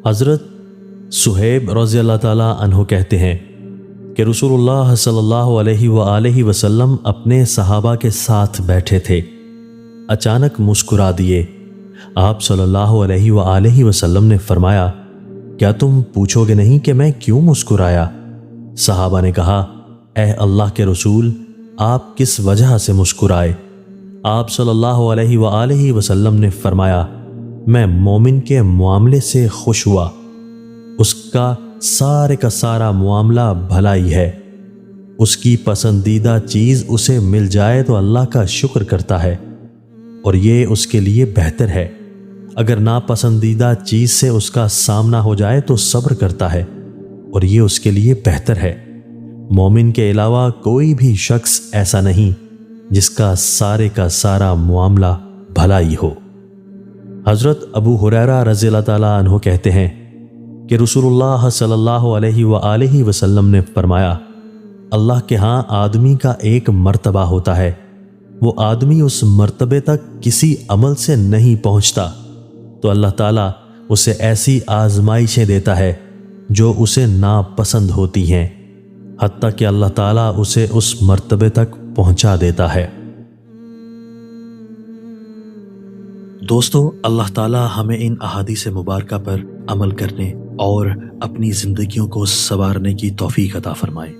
حضرت صہیب رضی اللہ تعالیٰ عنہ کہتے ہیں کہ رسول اللہ صلی اللہ علیہ وآلہ وسلم اپنے صحابہ کے ساتھ بیٹھے تھے، اچانک مسکرا دیے۔ آپ صلی اللہ علیہ وآلہ وسلم نے فرمایا، کیا تم پوچھو گے نہیں کہ میں کیوں مسکرایا؟ صحابہ نے کہا، اے اللہ کے رسول، آپ کس وجہ سے مسکرائے؟ آپ صلی اللہ علیہ وآلہ وسلم نے فرمایا، میں مومن کے معاملے سے خوش ہوا، اس کا سارا معاملہ بھلائی ہے، اس کی پسندیدہ چیز اسے مل جائے تو اللہ کا شکر کرتا ہے اور یہ اس کے لیے بہتر ہے، اگر ناپسندیدہ چیز سے اس کا سامنا ہو جائے تو صبر کرتا ہے اور یہ اس کے لیے بہتر ہے۔ مومن کے علاوہ کوئی بھی شخص ایسا نہیں جس کا سارا معاملہ بھلائی ہو۔ حضرت ابو ہریرہ رضی اللہ تعالیٰ عنہ کہتے ہیں کہ رسول اللہ صلی اللہ علیہ وآلہ وسلم نے فرمایا، اللہ کے ہاں آدمی کا ایک مرتبہ ہوتا ہے، وہ آدمی اس مرتبے تک کسی عمل سے نہیں پہنچتا تو اللہ تعالیٰ اسے ایسی آزمائشیں دیتا ہے جو اسے ناپسند ہوتی ہیں، حتیٰ کہ اللہ تعالیٰ اسے اس مرتبے تک پہنچا دیتا ہے۔ دوستو، اللہ تعالیٰ ہمیں ان احادیث مبارکہ پر عمل کرنے اور اپنی زندگیوں کو سنوارنے کی توفیق عطا فرمائے۔